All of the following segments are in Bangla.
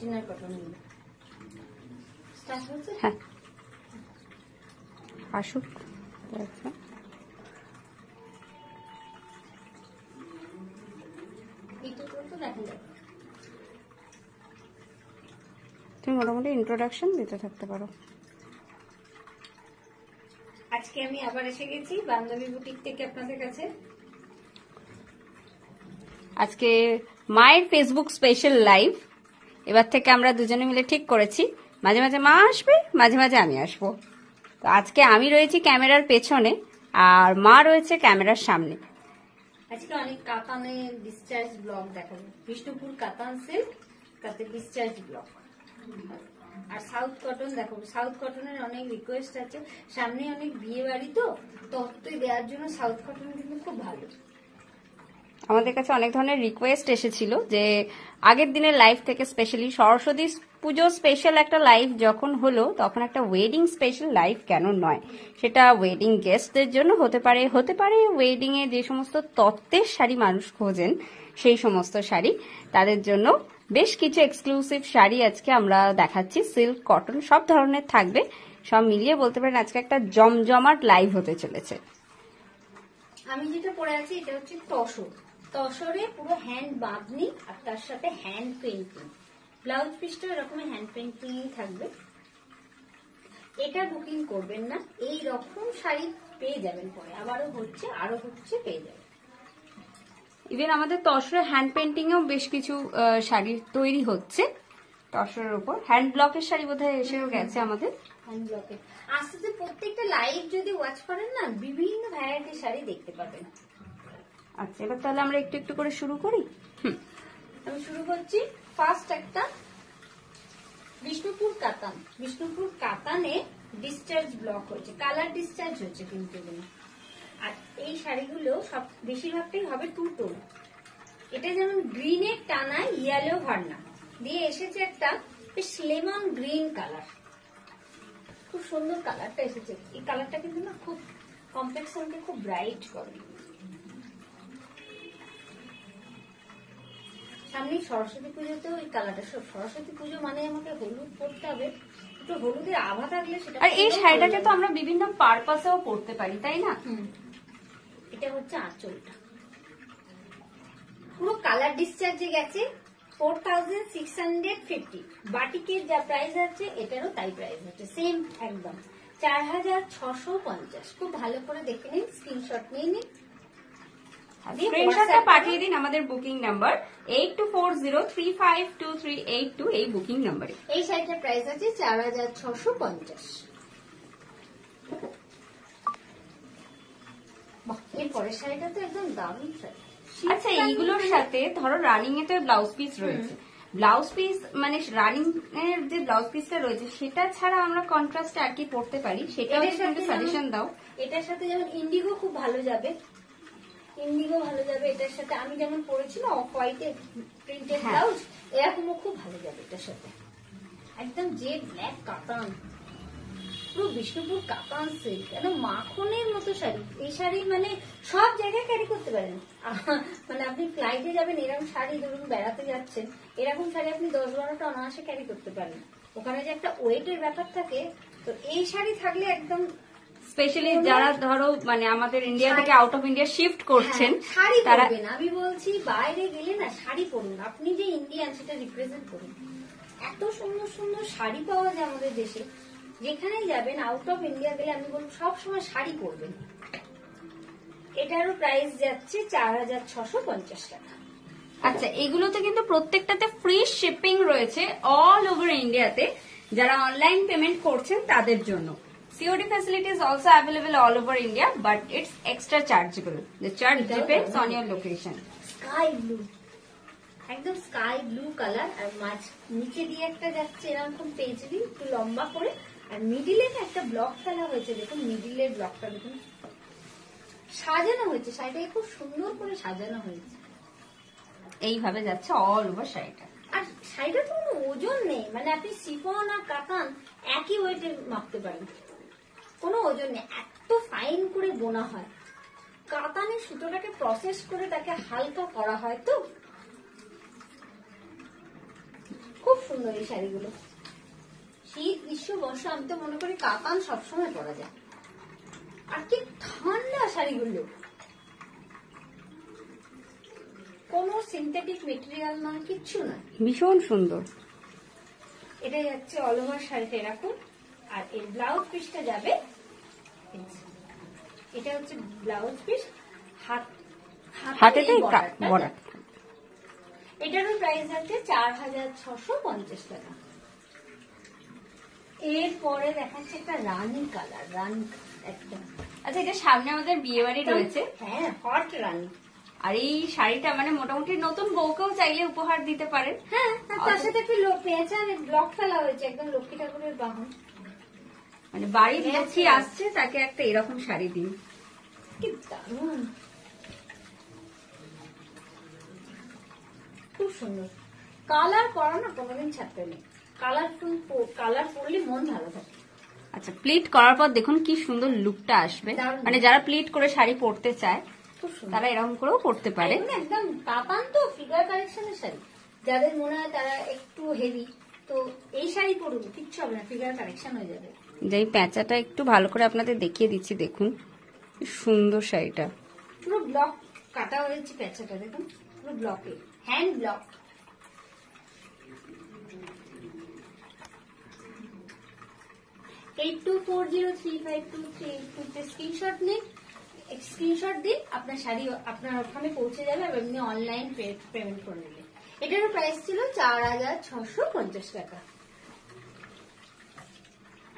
চেটিনার কটন নিব। স্টার্ট হচ্ছে? হ্যাঁ আসুক। তুমি মোটামুটি ইন্ট্রোডাকশন দিতে থাকতে পারো। আজকে আমি আবার এসে গেছি বান্ধবী বুটিক থেকে আপনাদের কাছে। আজকে মায়ের ফেসবুক স্পেশাল লাইভ। এবার থেকে আমরা দুজনে মিলে ঠিক করেছি মাঝে মাঝে মা আসবে, মাঝে মাঝে আমি আসবো। তো আজকে আমি রয়েছি ক্যামেরার পেছনে আর মা রয়েছে ক্যামেরার সামনে। আজকে অনেক কাতানে ডিসচার্জ ব্লক দেখাবো। বিষ্ণুপুর কাতান সিল্ক, তাতে ডিসচার্জ ব্লক। আর সাউথ কটন দেখাবো। সাউথ কটনের অনেক রিকোয়েস্ট আছে, সামনে অনেক বিয়ে বাড়ি তো তত্ত্বই দেওয়ার জন্য সাউথ কটন কিন্তু খুব ভালো। আমাদের কাছে অনেক ধরনের রিকোয়েস্ট এসেছিল যে আগের দিনের লাইভ থেকে স্পেশালি সরস্বতী পুজো স্পেশাল একটা লাইভ যখন হলো তখন একটা ওয়েডিং স্পেশাল লাইভ কেন নয়, সেটা ওয়েডিং গেস্টদের জন্য হতে পারে ওয়েডিং এ যে সমস্ত তত্ত্বের শাড়ি মানুষ খোঁজেন সেই সমস্ত শাড়ি, তাদের জন্য বেশ কিছু এক্সক্লুসিভ শাড়ি আজকে আমরা দেখাচ্ছি। সিল্ক, কটন সব ধরনের থাকবে। সব মিলিয়ে বলতে পারেন আজকে একটা জমজমাট লাইভ হতে চলেছে। আমি যেটা পরে আছি এটা হচ্ছে তসর। তসরে পুরো হ্যান্ড বাঁধনি আর তার সাথে হ্যান্ড পেইন্টিং। ব্লাউজ পিসটা এরকম হ্যান্ড পেইন্টিং থাকবে। এটা বুকিং করবেন না, এই রকম শাড়ি পেয়ে যাবেন পরে, আরো হচ্ছে পেয়ে যাবেন। ইভেন আমাদের তসরের হ্যান্ড পেন্টিং এও বেশ কিছু শাড়ি তৈরি হচ্ছে। তসরের উপর হ্যান্ড ব্লকের শাড়ি বোধহয় এসেও গেছে আমাদের। হ্যান্ড ব্লকের আস্তে আস্তে প্রত্যেকটা লাইভ যদি ওয়াচ করেন না বিভিন্ন ভ্যারাইটির শাড়ি দেখতে পাবেন। আচ্ছা এবার তাহলে আমরা একটু একটু করে শুরু করি। আমি শুরু করছি। ফার্স্ট একটা বিষ্ণুপুর কাতান। বিষ্ণুপুর কাতানে ডিসচার্জ ব্লক হয়েছে, কালার ডিসচার্জ হচ্ছে কিন্তু এগুলো। আর এই শাড়িগুলো সব বেশিরভাগটাই হবে টু টোন। এটা যেমন গ্রিনের টানা ইয়েলো ভার্না দিয়ে এসেছে একটা বেশ লেমন গ্রিন কালার। খুব সুন্দর কালারটা এসেছে। এই কালারটা কিন্তু না খুব কমপ্লেক্সনকে খুব ব্রাইট করে। সামনে সরস্বতী পুজোতেও এই কালারটা, সরস্বতী পুজো মানে আমাকে হলুদ পরতে হবে, একটু হলুদের আভা থাকলে সেটা। আর এই শাড়িটাকে তো আমরা বিভিন্ন পারপাসেও পরতে পারি, তাই না? এটা হচ্ছে আঁচলটা, পুরো কালার ডিসচার্জে গেছে। 4650। বাটিকের যা প্রাইস আছে এটারও তাই প্রাইস আছে, সেম একদম 4650। খুব ভালো করে দেখে নিন, স্ক্রিনশট নিয়ে নিন, স্ক্রিনশটটা পাঠিয়ে দিন আমাদের বুকিং নাম্বার 8240352382 এই বুকিং নাম্বারে। এই শাড়িটার প্রাইস আছে 4650। এর পরের শাড়িটা তো একদম দারুণ শাড়ি। আচ্ছা এইগুলোর সাথে ধরো রানিং এ তো ব্লাউজ পিস রয়েছে, ব্লাউজ পিস মানে রানিং এর যে ব্লাউজ পিসটা রয়েছে সেটা ছাড়া আমরা কন্ট্রাস্টে আর কি পড়তে পারি, সেটাও একটু সাজেশন দাও। এটার সাথে যেমন ইন্ডিগো খুব ভালো যাবে, ইন্ডিগো ভালো যাবে এটার সাথে। আমি যেমন পরেছি না অফ হোয়াইটে প্রিন্টেড ব্লাউজ, এরকমও খুব ভালো যাবে এটার সাথে। একদম জেড ব্ল্যাক কাতান, পুরো বিষ্ণুপুর কাতান সিল্ক, একদম মাখনের মতো শাড়ি। এই শাড়ি মানে সব জায়গায় ক্যারি করতে পারেন। মানে আপনি ফ্লাইটে যাবেন, এরকম শাড়ি ধরুন বেড়াতে যাচ্ছেন, এরকম শাড়ি আপনি 10-12টা অনায়াসে ক্যারি করতে পারেন। ওখানে যে একটা ওয়েটের ব্যাপার থাকে, তো এই শাড়ি থাকলে একদম স্পেশালি যারা ধরো মানে আমাদের ইন্ডিয়া থেকে আউট অফ ইন্ডিয়া শিফট করছেন শাড়ি পরবেন। আমি বলছি বাইরে গেলে না শাড়ি পরুন, আপনি যে ইন্ডিয়ান সেটা রিপ্রেজেন্ট করুন। এত সুন্দর সুন্দর শাড়ি পাওয়া যায় আমাদের দেশে, যেখানেই যাবেন আউট অফ ইন্ডিয়া গেলে আমি বলবো সবসময় শাড়ি পরবেন। এটারও প্রাইস যাচ্ছে 4650 টাকা। আচ্ছা এগুলোতে কিন্তু প্রত্যেকটাতে ফ্রি শিপিং রয়েছে অল ওভার ইন্ডিয়াতে। যারা অনলাইন পেমেন্ট করছেন তাদের জন্য COD facility is also available all over India, but it's extra chargeable. The charge depends on your location. Sky blue, একদম স্কাই ব্লু কালার, আর মাঝ নিচে দিয়ে একটা যাচ্ছে এরকম পেজলি একটু লম্বা করে, আর মিডিলে একটা ব্লক ফেলা হয়েছে। দেখুন মিডিলের ব্লকটা দেখুন, সাজানো হয়েছে শাড়িটাকে, খুব সুন্দর করে সাজানো হয়েছে। এইভাবে যাচ্ছে অল ওভার শাড়িটা। আর শাড়িটা তো কোনো ওজন নেই, মানে আপনি শিফন আর কাতান একই ওয়েটে মাপতে পারেন, কোনো ওজন নেই। এত ফাইন করে বোনা হয়, কাতানের সুতোটাকে প্রসেস করে তাকে হালকা করা হয়, তো খুব খুব সুন্দর এই শাড়িগুলো। শীত গ্রীষ্ম বর্ষা আমি তো মনে করি কাতান সবসময় পরা যায়। আর কি ঠান্ডা শাড়িগুলো, কোনো সিনথেটিক মেটেরিয়াল নয়, কিচ্ছু না, ভীষণ সুন্দর। এটা যাচ্ছে অল ওভার শাড়িটা এরকম। আর এর ব্লাউজ পিসটা যাবে, এটা হচ্ছে ব্লাউজ পিস, হাতেতে বর্ডার। বর্ডার। এটারও প্রাইস আছে 4650 টাকা। এরপরে দেখাচ্ছে একটা রানী কালার, রানী একদম। আচ্ছা, এটা সামনে আমাদের বিয়ে বাড়ি রয়েছে। হ্যাঁ, হট রানী। আর এই শাড়িটা মানে মোটামুটি নতুন বউকেও চাইলে উপহার দিতে পারেন। হ্যাঁ, তার সাথে একটু পেঁচার ব্লক ফেলা হয়েছে, একদম লক্ষ্মী ঠাকুরের বাহন। মানে বাড়ির লক্ষ্মী আসছে, তাকে একটা এরকম শাড়ি দিন। কি দারুণ, খুব সুন্দর। কালার করা না কোনোদিন ছাড়তে নেই, কালার পরলে মন ভালো থাকে। আচ্ছা, প্লিট করার পর দেখুন কি সুন্দর লুকটা আসবে। দারুণ। মানে যারা প্লিট করে শাড়ি পরতে চায় খুব সুন্দর, তারা এরকম করেও পরতে পারে। একদম কাতান তো ফিগার কালেকশনের শাড়ি। যাদের মনে হয় তারা একটু হেভি, তো এই শাড়ি পরুন, কিচ্ছু হবে না, ফিগার কালেকশন হয়ে যাবে। যেই প্যাঁচাটা একটু ভালো করে আপনাদের দেখিয়ে দিচ্ছি, দেখুন কি সুন্দর শাড়িটা। পুরো ব্লক কাটা হয়েছে প্যাঁচাটা, দেখুন পুরো ব্লকে, হ্যান্ড ব্লক। এইট 82403523 স্ক্রিনশট নিন, স্ক্রিনশট দিন, আপনার শাড়ি আপনার ওখানে পৌঁছে যাবে। আর এমনি অনলাইন পেমেন্ট করে দিলে। এটারও প্রাইস ছিল 4650 টাকা।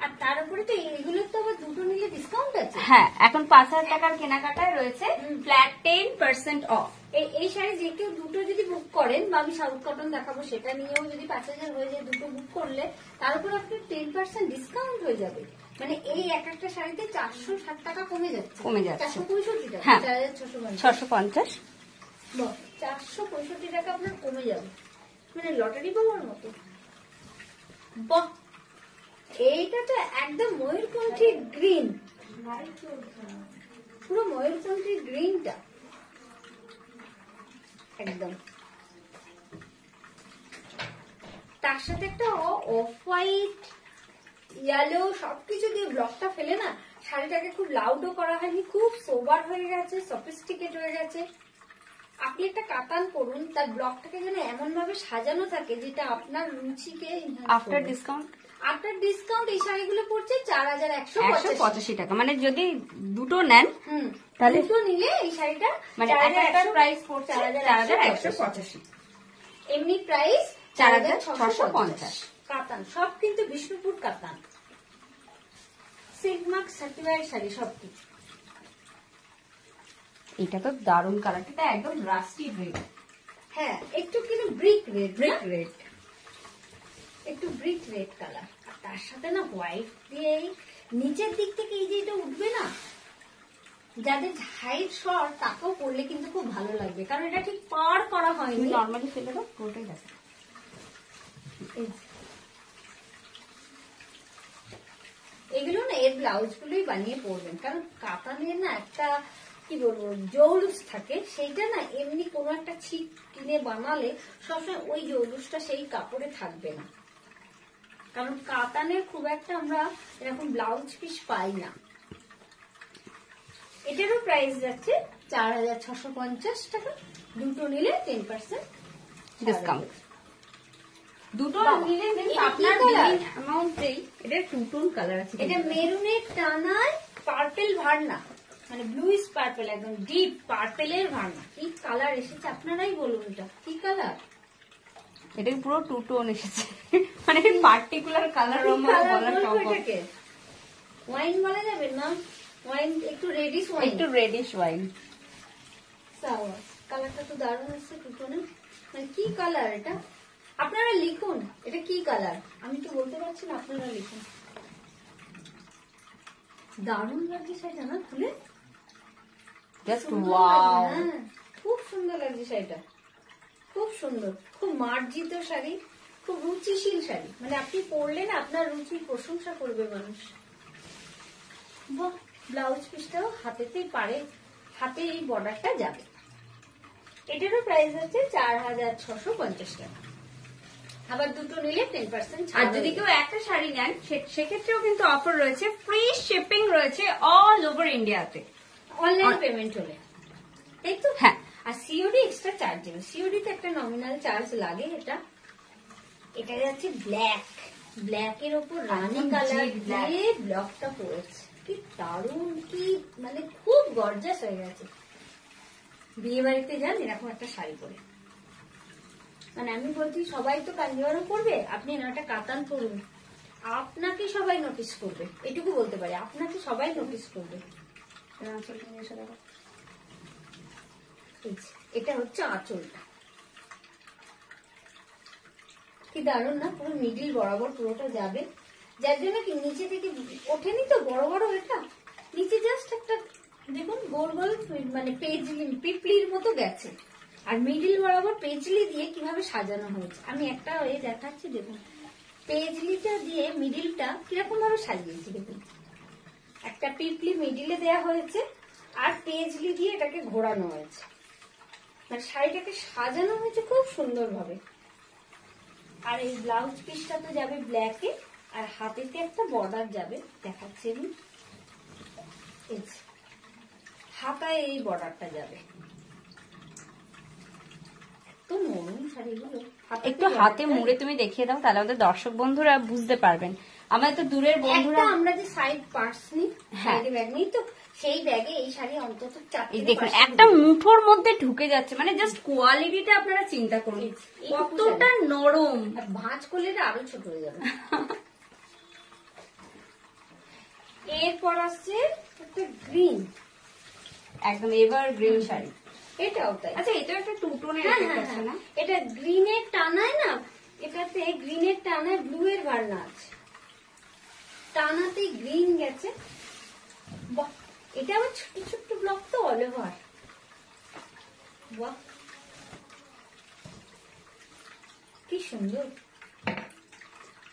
আর তার উপরে তো এগুলোর তো আবার দুটো নিলে ডিসকাউন্ট আছে। হ্যাঁ, এখন 5000 টাকার কেনাকাটায় রয়েছে ফ্ল্যাট 10% অফ। এই শাড়ি যে কেউ দুটো যদি বুক করেন, বা আমি সাউথ কটন দেখাবো সেটা নিয়েও যদি 5000 হয়ে যায়, দুটো বুক করলে তার উপর আপনার 10% ডিসকাউন্ট হয়ে যাবে। মানে এই একটা শাড়িতে 460 টাকা কমে যাচ্ছে, 465 টাকা, হ্যাঁ, 4650। 650। 465 টাকা আপনার কমে যাবে, মানে লটারি পাওয়ার মতো। বাহ, এইটা তো একদম ময়ূরপন্থী গ্রিন, পুরো ময়ূরপন্থী গ্রিনটা একদম। তার সাথে একটা অফ হোয়াইট, ইয়েলো সবকিছু দিয়ে ব্লকটা ফেলে না শাড়িটাকে খুব লাউডও করা হয়নি, খুব সোবার হয়ে গেছে, সফিস্টিকেট হয়ে গেছে। আপনি একটা কাতান করুন, তার ব্লকটাকে যেন এমন ভাবে সাজানো থাকে যেটা আপনার রুচিকে। আফটার ডিসকাউন্ট এই শাড়িগুলো পড়ছে 4185 টাকা। মানে যদি দুটো নেন তাহলে দুটো নিলে এই শাড়িটা মানে একটা প্রাইস পড়ছে 4185, এমনি প্রাইস 4650। কাতান সব কিন্তু বিষ্ণুপুর কাতান, সিল্ক মার্ক সার্টিফাইড শাড়ি সবকিছু। এটা তো দারুণ কালারটা, একদম রাস্টি রেড। হ্যাঁ, একটু কিন্তু ব্রিক রেড, একটু ব্রিক রেড কালার। আর তার সাথে না হোয়াইট দিয়ে নিচের দিক থেকে এই যে এটা উঠবে না, যাদের হাইট শর্ট তাকেও পরলে কিন্তু খুব ভালো লাগবে, কারণ এটা ঠিক পার করা হয়নি। নর্মালি ফেলে দাও, পুরোটাই দেখো। এগুলো না এর ব্লাউজ গুলোই বানিয়ে পরবেন, কারণ কাতানের না একটা কি বলবো জৌলুস থাকে, সেইটা না এমনি কোনো একটা ছিট কিনে বানালে সবসময় ওই জৌলুসটা সেই কাপড়ে থাকবে না, কারণ কাতানের খুব একটা আমরা এরকম ব্লাউজ পিস পাই না। এটারও প্রাইস যাচ্ছে 4650 টাকা, দুটো নিলে 10% ডিসকাউন্ট। দুটো নিলে আপনার অ্যামাউন্টেই এটা টু টোন কালার আছে। এটা মেরুনের টানায় পার্পেল ভার্না, মানে ব্লু ইজ পার্পেল, একদম ডিপ পার্পেলের ভার্না। কি কালার এসেছে আপনারাই বলুন, এটা কি কালার? এটা পুরো টু টোন এসেছে, মানে পার্টিকুলার কালার বলা সম্ভব। ওয়াইন বলা যাবে না, ওয়াইন একটু রেডিশ ওয়াইন, একটু রেডিশ ওয়াইন। কালারটা তো দারুণ এসেছে টু টোনে। মানে কি কালার এটা? আপনারা লিখুন এটা কি কালার, আমি তো বলতে পারছি না, আপনারা লিখুন। দারুণ লাগছে শাড়িটা না খুলে, জাস্ট ওয়াও, খুব সুন্দর লাগছে শাড়িটা, খুব সুন্দর, খুব মার্জিত শাড়ি, খুব রুচিশীল শাড়ি। মানে আপনি পরলে না আপনার রুচির প্রশংসা করবে মানুষ। বাহ, ব্লাউজ পিসটাও হাতেতেই পারে, হাতে এই বর্ডারটা যাবে। এটারও প্রাইস হচ্ছে 4650 টাকা। আবার দুটো নিলে 10% আর ছাড়। যদি কেউ একটা শাড়ি নেন সেক্ষেত্রেও কিন্তু অফার রয়েছে, ফ্রি শিপিং রয়েছে অল ওভার ইন্ডিয়াতে, অনলাইন পেমেন্ট হলে, তাই তো? হ্যাঁ। আর সিওডি এক্সট্রা চার্জ দেবে, সিওডি তে একটা নমিনাল চার্জ লাগে। এটা যাচ্ছে ব্ল্যাক, ব্ল্যাকের ওপর রানী একদম কালার jet black। দিয়ে ব্লকটা পড়েছে, কি দারুণ, কি মানে খুব গর্জাস হয়ে গেছে। বিয়ে বাড়িতে যান এরকম একটা শাড়ি পরে, মানে আমি বলছি সবাই তো কাঞ্জিভারম করবে, আপনি একটা কাতান পরুন, আপনাকে সবাই নোটিস করবে, এটুকু বলতে পারি, আপনাকে সবাই নোটিস করবে। এই যে, এটা হচ্ছে আঁচলটা, কি দারুণ না, পুরো মিডিল বরাবর পুরোটা যাবে, যার জন্য কি নিচে থেকে ওঠেনি তো বড় বড়, এটা নিচে জাস্ট একটা দেখুন গোল গোল মানে পেজলি পিপলির মতো গেছে, আর মিডিল বরাবর পেজলি দিয়ে কিভাবে সাজানো হয়েছে। আমি একটা এই দেখাচ্ছি, দেখুন পেজলিটা দিয়ে মিডিলটা কিরকম ভাবে সাজিয়েছি, দেখুন একটা পিপলি মিডিলে দেয়া হয়েছে আর পেজলি দিয়ে এটাকে ঘোরানো হয়েছে, মানে শাড়িটাকে সাজানো হয়েছে খুব সুন্দর ভাবে। আর এই ব্লাউজ পিসটা তো যাবে ব্ল্যাকে, আর হাতেতে একটা বর্ডার যাবে, দেখাচ্ছি আমি, এই যে, হাতায় এই বর্ডারটা যাবে, তো নরম শাড়িগুলো। একটু হাতে মুড়ে তুমি দেখিয়ে দাও, তাহলে আমাদের দর্শক বন্ধুরা বুঝতে পারবেন, আমাদের তো দূরের বন্ধুরা। একটা আমরা যে সাইড পার্টস নিই, হ্যাঁ। সাইডে ব্যাগ নিই, তো সেই ব্যাগে এই শাড়ি অন্তত 4 এই থেকে দেখুন 5টা একটা মুঠোর মধ্যে ঢুকে যাচ্ছে, মানে জাস্ট কোয়ালিটিটা আপনারা চিন্তা করুন এইটুকু কতটা নরম। আর ভাঁজ করলে এটা আরো ছোট হয়ে যাবে। এরপর আসছে একটা গ্রিন, একদম এভার গ্রিন শাড়ি। এটাও তাই। আচ্ছা এটা একটা টু টোনের হ্যাঁ, এফেক্ট হ্যাঁ, আছে হ্যাঁ। না? এটা গ্রিনের টানায় না, এটাতে গ্রিনের টানায় ব্লু এর ভার্না আছে, টানাতে গ্রিন গেছে। বাহ, এটা আবার ছোট ছোট ব্লক তো অল ওভার। বাহ, কি সুন্দর।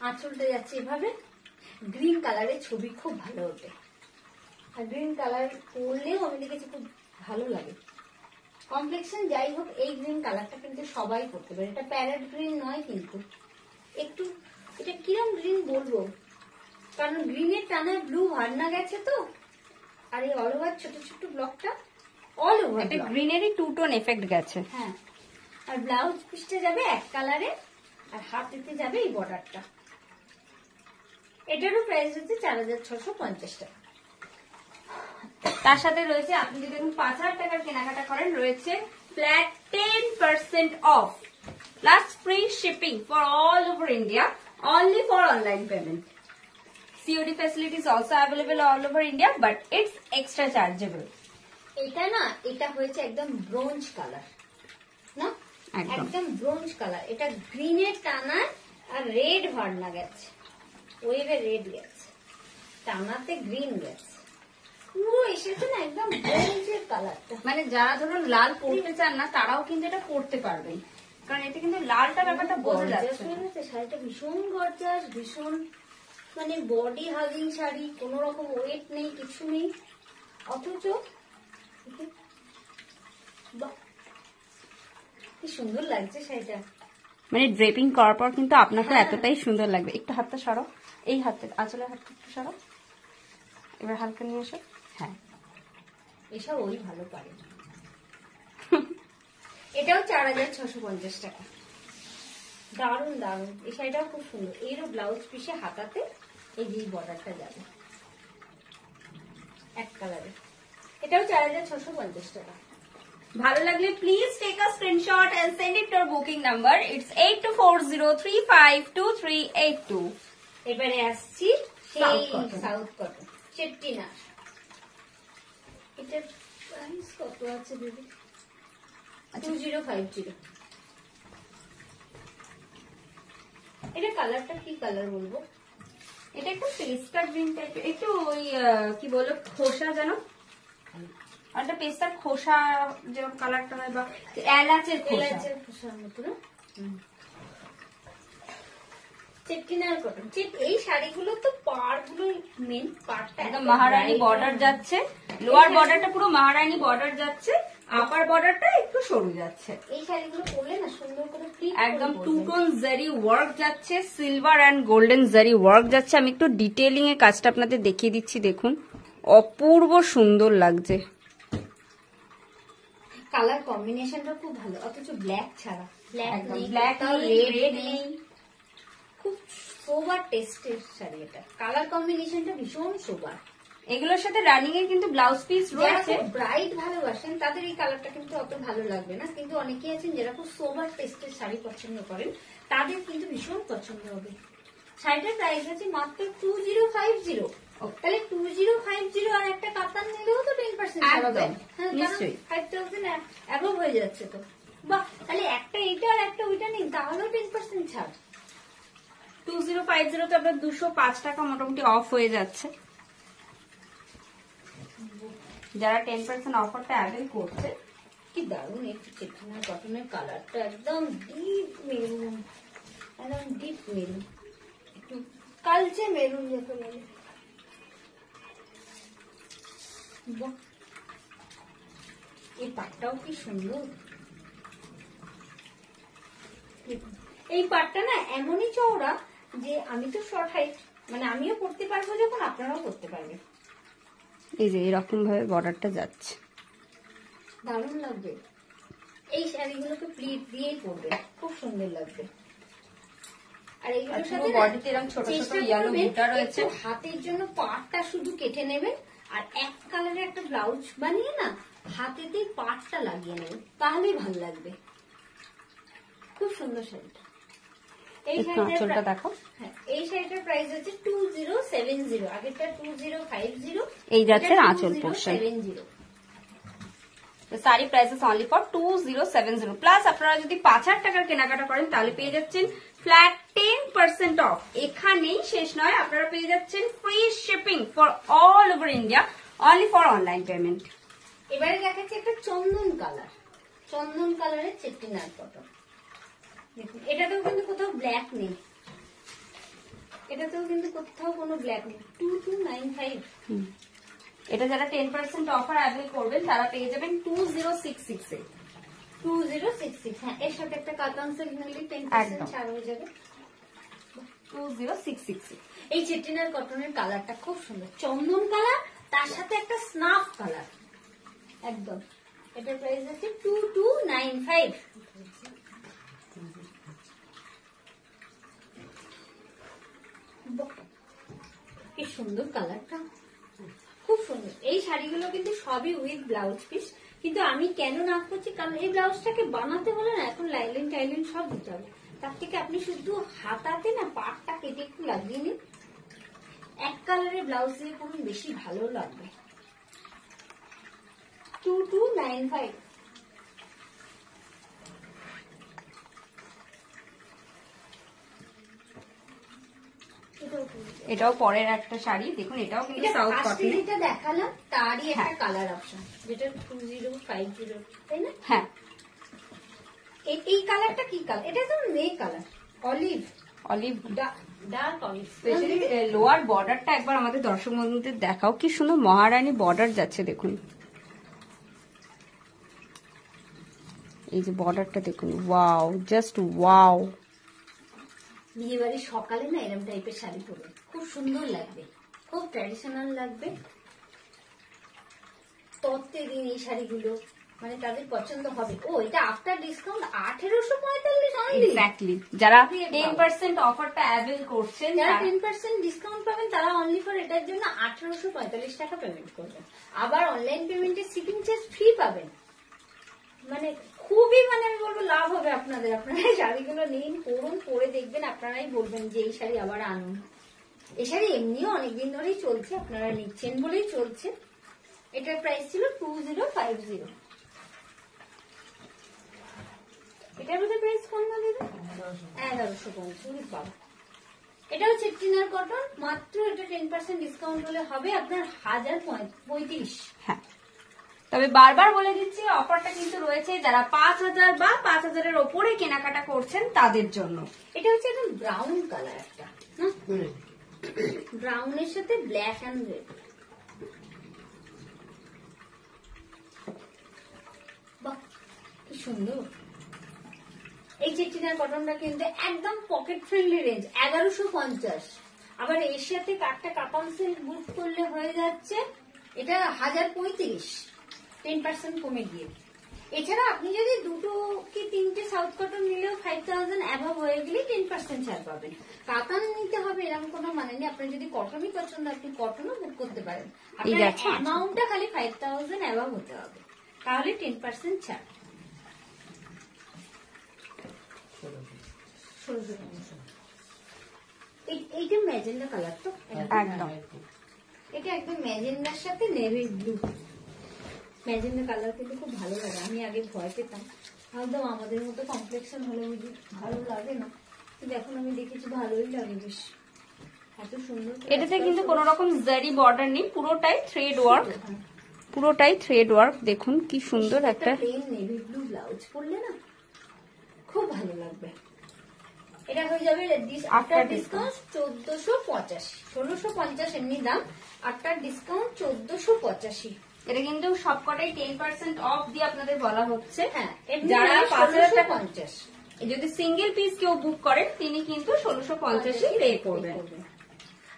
আঁচলটা যাচ্ছে এভাবে, গ্রিন কালারের ছবি খুব ভালো ওঠে, আর গ্রিন কালার পরলেও আমি দেখেছি খুব ভালো লাগে। কমপ্লেক্সন যাই হোক, এই গ্রিন কালারটা কিন্তু সবাই করতে পারে, এটা প্যারেট গ্রিন নয় কিন্তু, একটু এটা কিরম গ্রিন বলবো, কারণ গ্রিনের টানায় ব্লু ভার্না গেছে তো, আর এই অল ওভার ছোট ছোট ব্লকটা অল ওভার একটা গ্রিনেরই টু টোন এফেক্ট গেছে। হ্যাঁ, আর ব্লাউজ পিসটা যাবে এক কালারে, আর হাতেতে যাবে এই বর্ডারটা। এটারও প্রাইস হচ্ছে 4650 টাকা। তার সাথে রয়েছে, আপনি যদি এখন 5000 টাকার কেনাকাটা করেন, রয়েছে flat 10% of plus free shipping for all over India, only for online payment. COD facility is also available all over India, but it's extra chargeable. এটা না, এটা হয়েছে একদম ব্রোঞ্জ কালার না, একদম। একদম ব্রোঞ্জ কালার, এটা গ্রিনের টানায় আর রেড ভার্না গেছে, ওয়েভে রেড গেছে, টানাতে গ্রিন গেছে, পুরো এসেছে না একদম ব্রোঞ্জের কালারটা। মানে যারা ধরুন লাল পরতে চান না, তারাও কিন্তু এটা পরতে পারবেন, কারণ এতে কিন্তু লালটা ব্যাপারটা বোঝা যাচ্ছে না। শাড়িটা ভীষণ গর্জাস, ভীষণ মানে বডি হাগিং শাড়ি, কোন রকম ওয়েট নেই, কিছু নেই, অথচ বাহ, কি সুন্দর লাগছে শাড়িটা। মানে ড্রেপিং করার পর কিন্তু আপনাকে এতটাই সুন্দর লাগবে। একটু হাতটা সরো, এই হাতে আঁচলের হাতটা একটু সরো, এবার হালকা নিয়ে এসো। হ্যাঁ, এসব ওই ভালো পারে। এটাও 4650 টাকা, দারুন দারুন। এই শাড়িটাও খুব সুন্দর, এরও ব্লাউজ পিসে হাতাতে এই যে বর্ডারটা যাবে এক কালারে, এটাও 4650 টাকা। ভালো লাগলে please take a screenshot and send it to our booking number. It's 8240352382। এবারে আসছি সেই South cotton। সাউথ কটন চেট্টিনার। এটার প্রাইস কত আছে দিদি? 2050। এটা কালারটা কি কালার বলবো? এটা একটু পেস্টা গ্রিন টাইপের, একটু ওই কি বলো খোসা যেন, আর একটা পেস্টার খোসা যেরকম কালারটা হয়, বা এলাচের খোসা। এলাচের খোসার মতো না? চেট্টিনার কটন। এই শাড়িগুলো তো পাড় গুলো মেন পাড়টা একদম মহারানী বর্ডার যাচ্ছে, লোয়ার বর্ডারটা পুরো মহারানী বর্ডার যাচ্ছে, আপার বর্ডারটা একটু সরু যাচ্ছে। এই শাড়িগুলো পরলে না সুন্দর করে একদম টু টোন জারি ওয়ার্ক যাচ্ছে, সিলভার অ্যান্ড গোল্ডেন জারি ওয়ার্ক যাচ্ছে। আমি একটু ডিটেইলিং এ কাজটা আপনাদের দেখিয়ে দিচ্ছি, দেখুন অপূর্ব সুন্দর লাগছে। কালার কম্বিনেশনটা খুব ভালো, অথচ ব্ল্যাক ছাড়া, ব্ল্যাক রেড নেই, খুব সোবার টেস্টের শাড়ি এটা। কালার কম্বিনেশনটা ভীষণ সোবার। এগুলোর সাথে রানিং এর কিন্তু ব্লাউজ পিস রয়েছে। ব্রাইট ভালোবাসেন তাদের এই কালারটা কিন্তু অত ভালো লাগবে না, কিন্তু অনেকেই আছেন যারা খুব সোবার টেস্টের শাড়ি পছন্দ করেন, তাদের কিন্তু ভীষণ পছন্দ হবে। শাড়িটার প্রাইস আছে মাত্র 2050। তাহলে 2050 আর একটা কাতান নিলেও তো 10% ছাড় হবে। নিশ্চয়ই 5000 অ্যাবভ হয়ে যাচ্ছে তো। বাহ, তাহলে একটা এটা আর একটা ওইটা নিন, তাহলেও 10% ছাড়। 2050 তো আপনার 205 টাকা মোটামুটি অফ হয়ে যাচ্ছে। যারা 10% অফারটা অ্যাভেল করছে, কি দারুণ এই চিকনা কটনের কালারটা, একদম ডিপ মেরুন, একদম ডিপ মেরুন, একটু কালচে মেরুন যাকে বলে। বাহ, এই পাটটাও কি সুন্দর। এই পাটটা না এমনই চওড়া যে আমি তো শর্ট হাইট, মানে আমিও পড়তে পারবো যখন, আপনারাও পড়তে পারবেন। এই যে এরকম ভাবে বর্ডারটা যাচ্ছে, দারুণ লাগবে। এই শাড়িগুলোকে প্লিট দিয়েই পরবে, খুব সুন্দর লাগবে। আর এইগুলোর সাথে বডিতে এরকম ছোট ছোট ইয়েলো বুটা রয়েছে। হাতের জন্য পাটটা শুধু কেটে নেবেন, আর এক কালারের একটা ব্লাউজ বানিয়ে না হাতেতেই পাটটা লাগিয়ে নেবেন, তাহলেই ভালো লাগবে। খুব সুন্দর শাড়িটা। এই আঁচলটা দেখো। হ্যাঁ, এই শাড়িটার প্রাইস হচ্ছে 2070, আগেরটা 2050, এই যাচ্ছে আঁচল portion. 2070। Sari prices only for 2070 plus. আপনারা যদি 5000 টাকার কেনাকাটা করেন তাহলে পেয়ে যাচ্ছেন ফ্ল্যাট 10% অফ। এখানেই শেষ নয়, আপনারা পেয়ে যাচ্ছেন free shipping for all over India, only for online payment. এবারে দেখাচ্ছি একটা চন্দন কালার, চন্দন কালারের চেট্টিনার কটন। দেখুন এটাতেও কিন্তু কোথাও ব্ল্যাক নেই, এটাতেও কিন্তু কোথাও কোনো ব্ল্যাক নেই। 2295। এটা যারা 10% অফার অ্যাভেল করবেন তারা পেয়ে যাবেন 2066 এ। 2066, হ্যাঁ, এর সাথে একটা কাতান সিল্ক নিলে 10% ছাড় হয়ে যাবে। 2066 এ। এই চেট্টিনার কটনের কালারটা খুব সুন্দর, চন্দন কালার, তার সাথে একটা স্নাফ কালার একদম। এটার প্রাইস আছে 2295। কি সুন্দর কালারটা, খুব সুন্দর। এই শাড়িগুলো কিন্তু সবই উইথ ব্লাউজ পিস, কিন্তু আমি কেন না করছি, কারণ এই ব্লাউজটাকে বানাতে হলে না এখন লাইলিন টাইলিন সব দিতে হবে, তার থেকে আপনি শুধু হাতাতে না পাটটা কেটে একটু লাগিয়ে নিন, এক কালারের ব্লাউজ দিয়ে করুন, বেশি ভালো লাগবে। 2295। এটাও পরের একটা শাড়ি, দেখুন এটাও কিন্তু সাউথ কটন। যেটা দেখালাম তারই একটা কালার অপশন, যেটা 2050, তাই না? হ্যাঁ, এই কালারটা কি কালার? এটা তো মে colour, olive, olive dark olive. Specially lower বর্ডারটা একবার আমাদের দর্শক বন্ধুদের দেখাও, কি সুন্দর মহারানী বর্ডার যাচ্ছে দেখুন। এই যে বর্ডারটা দেখুন, ওয়াও, জাস্ট ওয়াও। বিয়ে বাড়ির সকালে না এরকম টাইপের শাড়ি পরবে, খুব সুন্দর লাগবে, খুব ট্র্যাডিশনাল লাগবে। তত্ত্বে দিন এই শাড়িগুলো মানে তাদের পছন্দ হবে। ও, এটা আফটার ডিসকাউন্ট 1845 অনলি। এক্স্যাক্টলি, যারা 10% অফারটা অ্যাভেল করছেন, যারা 10% ডিসকাউন্ট পাবেন তারা অনলি ফর এটার জন্য 1845 টাকা পেমেন্ট করবেন। আবার অনলাইন পেমেন্টে শিপিং চার্জ ফ্রি পাবেন। মানে খুবই, মানে আমি বলবো লাভ হবে আপনাদের। আপনারা এই শাড়িগুলো নিন, পরুন, পরে দেখবেন, আপনারাই বলবেন যে এই শাড়ি আবার আনুন। এই শাড়ি এমনিও অনেকদিন ধরেই চলছে, আপনারা নিচ্ছেন বলেই চলছে। এটার প্রাইস ছিল 2050। এটার মধ্যে প্রাইস কম না দিদি? 1150 পাবো। এটাও চেট্টিনার কটন, মাত্র এটা 10% ডিসকাউন্ট হলে হবে আপনার 1035। হ্যাঁ, তবে বারবার বলে দিচ্ছি অফারটা কিন্তু রয়েছে যারা 5000 বা 5000 এর ওপরে কেনাকাটা করছেন তাদের জন্য। এটা হচ্ছে একদম ব্রাউন কালার একটা, ব্রাউনের সাথে ব্ল্যাক এন্ড রেড। সুন্দর। এই চেটিনার কটনটা কিন্তু একদম পকেট ফ্রেন্ডলি রেঞ্জ, 1150। আবার এর সাথে কাটটা কাপান সিল্ক বুক করলে হয়ে যাচ্ছে এটা 1035, 10% কমে গিয়ে। এছাড়া আপনি যদি দুটো কি তিনটে সাউথ কটন নিলেও 5000 অ্যাভাব হয়ে গেলে 10% ছাড় পাবেন। কাতান নিতে হবে এরকম কোনো মানে নেই, আপনার যদি কটনই পছন্দ আপনি কটনও বুক করতে পারেন। আপনার অ্যামাউন্টটা খালি 5000 অ্যাভাব হতে হবে, তাহলে 10% ছাড়। এইটা ম্যাজেন্ডা কালার তো একদম, এটা একদম ম্যাজেন্ডার সাথে নেভি ব্লু। ম্যাজেন্ডা কালার কিন্তু খুব ভালো লাগে, আমি আগে ভয় পেতাম, একদম আমাদের মতো কমপ্লেক্সন হলে বুঝি ভালো লাগে না, কিন্তু এখন আমি দেখেছি ভালোই লাগে বেশ, এত সুন্দর। এটাতে কিন্তু কোনো রকম জারি বর্ডার নেই, পুরোটাই থ্রেড ওয়ার্ক, পুরোটাই থ্রেড ওয়ার্ক। দেখুন কি সুন্দর একটা প্লেন নেভি ব্লু ব্লাউজ পরলে না খুব ভালো লাগবে। এটা হয়ে যাবে আফটার ডিসকাউন্ট 1485, 1650 এমনি দাম, আফটার ডিসকাউন্ট 1485। এটা কিন্তু সবকটাই 10% অফ দিয়ে আপনাদের বলা হচ্ছে। হ্যাঁ, যারা 5050 যদি সিঙ্গেল পিস কেউ বুক করেন তিনি কিন্তু 1650 পে করবেন।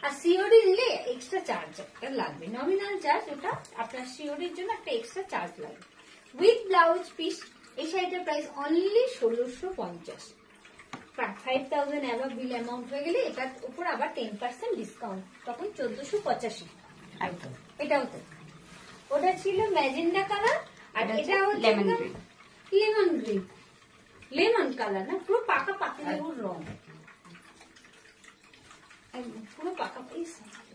আর সিওডি নিলে এক্সট্রা চার্জ লাগবে, নমিনাল চার্জ, ওটা আপনার সিওডির জন্য একটা এক্সট্রা চার্জ লাগবে। উইথ ব্লাউজ পিস এই শাড়িটার প্রাইস অনলি 1650। 5000 অ্যাভাব বিল অ্যামাউন্ট হয়ে গেলে এটার উপর আবার 10% ডিসকাউন্ট, তখন 1485। একদম, এটাও তো, ওটা ছিল ম্যাজেন্ডা কালার, আর এটা হচ্ছে lemon green. Lemon green, lemon colour না, পুরো পাকা পাতি লেবুর রং, একদম পুরো পাকা।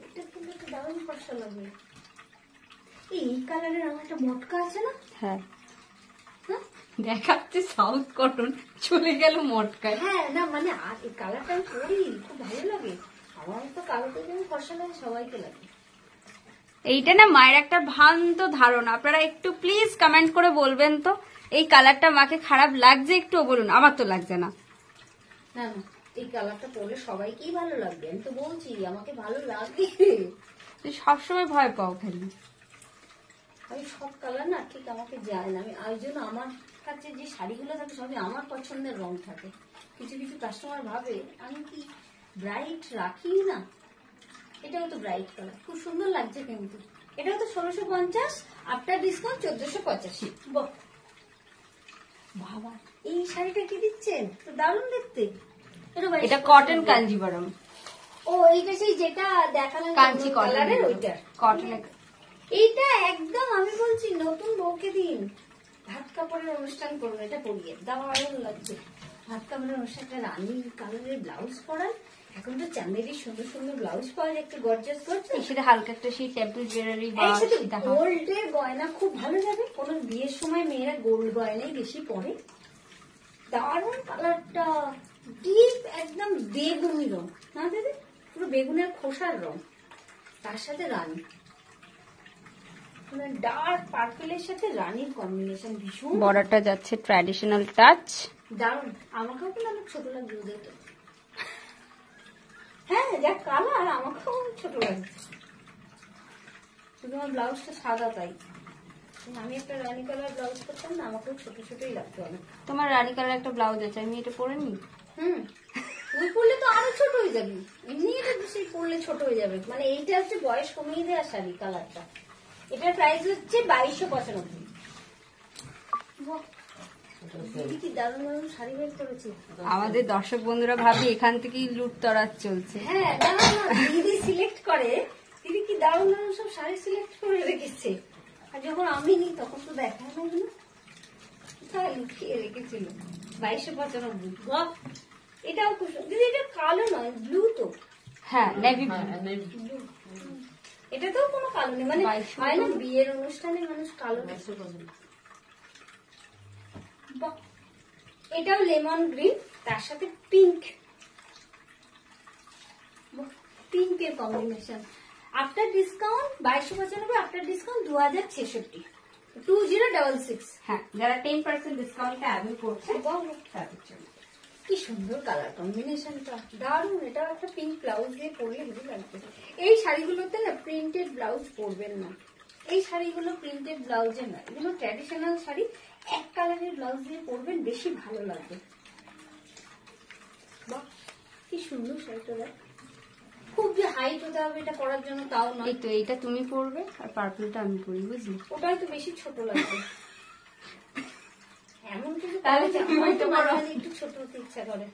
এটা কিন্তু একটা দারুণ ফর্সা লাগবে। এই কালারের আমার একটা মটকা আছে না, হ্যাঁ হ্যাঁ দেখাচ্ছে সাউথ কটন, চলে গেল মটকায়। হ্যাঁ না মানে আর এই কালারটা আমি পরি, খুব ভালো লাগে আমার তো, কালোতে যেমন ফর্সা লাগে সবাইকে লাগে। এইটা না মায়ের একটা ভ্রান্ত ধারণা, আপনারা একটু প্লিজ কমেন্ট করে বলবেন তো এই কালারটা মাকে খারাপ লাগছে একটু বলুন, আমার তো লাগছে না। না না, এই কালারটা পরলে সবাইকেই ভালো লাগবে, আমি তো বলছি আমাকে ভালো লাগে। তুই সবসময় ভয় পাও খালি। আমি সব কালার না ঠিক আমাকে যায় না, আমি ওই জন্য আমার কাছে যে শাড়িগুলো থাকে সবই আমার পছন্দের রং থাকে। কিছু কিছু কাস্টমার ভাবে আমি কি ব্রাইট রাখি না, এটাও তো ব্রাইট কালার, খুব সুন্দর লাগছে কিন্তু। এটাও তো 1650, আফটার ডিসকাউন্ট 1485। বাবা এই শাড়িটা কি দিচ্ছেন, তো দারুণ দেখতে। এটা কটন কাঞ্জিবরম, ও এইটা সেই যেটা দেখালাম কাঞ্চি কালারের, কটনের ওইটা কটনের। এইটা একদম আমি বলছি নতুন বউকে দিন, ভাত কাপড়ের অনুষ্ঠান করবো, এটা পরিয়ে দারুণ লাগছে। ভাত কাপড়ের অনুষ্ঠানটা রানী কালারের ব্লাউজ পরান, এখন তো চান্দেরির সুন্দর সুন্দর ব্লাউজ পাওয়া যায়, একটু গর্জাস করছে, সেটা হালকা একটা সেই টেম্পল জুয়েলারি বা গোল্ডের গয়না খুব ভালো যাবে। কোন বিয়ের সময় মেয়েরা গোল্ড গয়নাই বেশি পরে। দারুণ কালারটা, ডিপ একদম বেগুনি রং না দিদি, পুরো বেগুনের খোসার রং, তার সাথে রানী, ডার্ক পার্পেলের সাথে রানীর কম্বিনেশন ভীষণ বর্ডারটা যাচ্ছে ট্র্যাডিশনাল টাচ। দারুণ। আমাকেও কিন্তু অনেক ছোট লাগছে ওদের তো, হ্যাঁ যা কালার আমাকেও ছোট লাগছে, শুধু আমার ব্লাউজটা সাদা তাই। আমি একটা রানী কালার ব্লাউজ করতাম না, আমাকেও ছোট ছোটই লাগতো অনেক। তোমার রানী কালার একটা ব্লাউজ আছে, আমি এটা পরে নি। তুই পরলে তো আরো ছোট হয়ে যাবি, এমনি এটা সেই পরলে ছোট হয়ে যাবে, মানে এইটা হচ্ছে বয়স কমিয়ে দেওয়া শাড়ি কালারটা। এটার প্রাইস হচ্ছে 2295। কি দারুণ দারুণ শাড়ি বের করেছে। আমাদের দর্শক বন্ধুরা ভাবি এখান থেকেই লুট তরাজ চলছে। হ্যাঁ না না, দিদি সিলেক্ট করে, দিদি কি দারুণ দারুণ সব শাড়ি সিলেক্ট করে রেখেছে, আর যখন আমি নিই তখন তো দেখা হয় না, তাই লুকিয়ে রেখেছিল। 2295। বাহ, এটাও খুব সুন্দর। দিদি এটা কালো নয়, ব্লু তো। হ্যাঁ নেভি ব্লু, এটাতেও কোনো কালো নেই, মানে হয় না বিয়ের অনুষ্ঠানে মানুষ কালো। বাহ, এটাও লেমন গ্রিন, তার সাথে পিঙ্ক, পিঙ্কের combination. After discount 2295, after discount 2066, 2066। হ্যাঁ, যারা 10% ডিসকাউন্টটা অ্যাভেল করছে বাহ, তাদের জন্য। কি সুন্দর কালার কম্বিনেশনটা, দারুণ। এটাও একটা পিঙ্ক ব্লাউজ দিয়ে পরলে হেভি লাগবে। এই শাড়িগুলোতে না প্রিন্টেড ব্লাউজ পরবেন না, এই শাড়িগুলো প্রিন্টেড ব্লাউজে না, এগুলো ট্র্যাডিশনাল শাড়ি, এক কালারের ব্লাউজ দিয়ে পরবেন, বেশি ভালো লাগবে। বাহ, কি সুন্দর শাড়িটা দেখ। খুব যে হাইট হতে হবে এটা পরার জন্য তাও নয়। এই তো এইটা তুমি পরবে আর পার্পলটা আমি পরি, বুঝলি? ওটাই তো বেশি ছোট লাগবে। এমন কিন্তু তাহলে তাহলে তুমি ওইটা পরো। একটু ছোট হতে ইচ্ছা করে।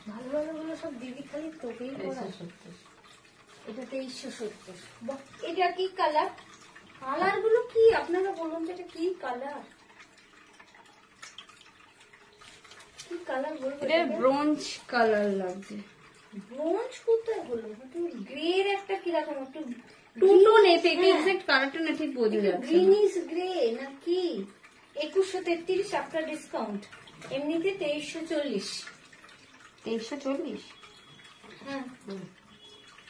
ভালো ভালো গুলো সব দিদি খালি তোকেই পরা। এটা 2370। বাহ, এটা কি কালার? কালার গুলো কি আপনারা বলুন তো, এটা কি কালার? কি কালার বলবো? এটা ব্রোঞ্জ কালার লাগছে। ব্রোঞ্জ কোথায় হলো? একটু গ্রের একটা কিরকম একটু টু টোন, এক্সাক্ট কালারটা না ঠিক বোঝা যাচ্ছে না। গ্রিনিশ গ্রে নাকি? 2133 আফটার ডিসকাউন্ট, এমনিতে 2340। 2340? হ্যাঁ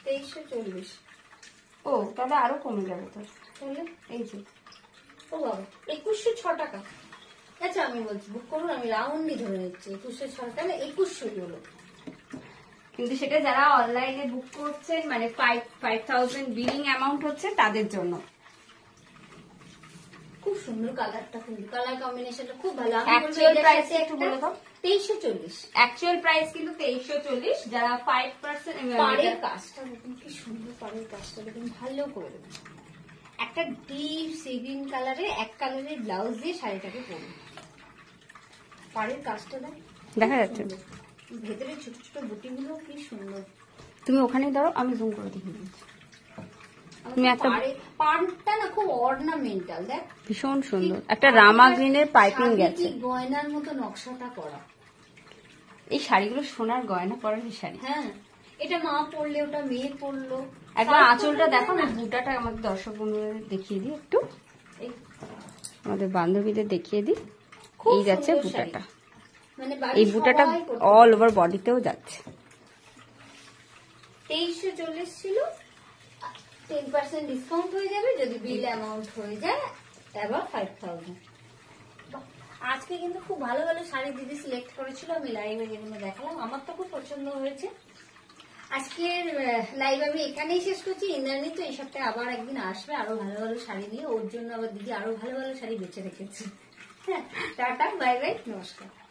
2340। ও তাহলে আরো কমে যাবে তো। তাহলে এই যে ও বাবা 2106 টাকা। আচ্ছা আমি বলছি বুক করুন, আমি রাউন্ডই ধরে নিচ্ছি 2106 টাকা, 2100 হলো। কিন্তু সেটা যারা অনলাইনে বুক করছেন, মানে 5000 বিলিং অ্যামাউন্ট হচ্ছে তাদের জন্য। খুব সুন্দর কালারটা, কিন্তু কালার কম্বিনেশনটা খুব ভালো। Actual price একটু বলে দাও। 2340। অ্যাকচুয়াল প্রাইস কিন্তু 2340। যারা 5% পাড়ের কাজটা দেখুন কি সুন্দর, পাড়ের কাজটা দেখুন ভালো করে দেখুন। একটা ডিপ সি গ্রিন কালারে এক কালারের ব্লাউজ দিয়ে শাড়িটাকে পরুন। পাড়ের কাজটা দেখ, দেখা যাচ্ছে। ভেতরে ছোট ছোট বুটিগুলো কি সুন্দর। তুমি ওখানে দাঁড়ো, আমি জুম করে দেখিয়ে দিচ্ছি। তুমি একটা পাড়টা না খুব অর্নামেন্টাল, দেখ ভীষণ সুন্দর একটা রামা গ্রিনের পাইপিং শাড়ি গেছে। কি গয়নার মতো নকশাটা করা। এই শাড়িগুলো সোনার গয়না পরার শাড়ি। হ্যাঁ, এটা মা পরলে, ওটা মেয়ে পরলো। একবার আঁচলটা দেখো, আমি বুটাটা আমাদের দর্শক বন্ধুদের দেখিয়ে দিই একটু, এই- আমাদের বান্ধবীদের দেখিয়ে দিই। খুব এই যাচ্ছে সুন্দর বুটাটা, শাড়ি। মানে বাড়ির এই বুটাটা সবাই পরতে অল ওভার বডিতেও যাচ্ছে। 2340 ছিল, 10% ডিসকাউন্ট হয়ে যাবে যদি বিল অ্যামাউন্ট হয়ে যায় এবার 5000। আজকে কিন্তু খুব ভালো ভালো শাড়ি দিদি সিলেক্ট করেছিল, আমি লাইভে যেগুলো দেখালাম আমার তো খুব পছন্দ হয়েছে। আজকের লাইভ আমি এখানেই শেষ করছি। ইন্দ্রাণী তো এই সপ্তাহে আবার একদিন আসবে আরো ভালো ভালো শাড়ি নিয়ে, ওর জন্য আবার দিদি আরো ভালো ভালো শাড়ি বেছে রেখেছে। হ্যাঁ, টাটা, বাই বাই, নমস্কার।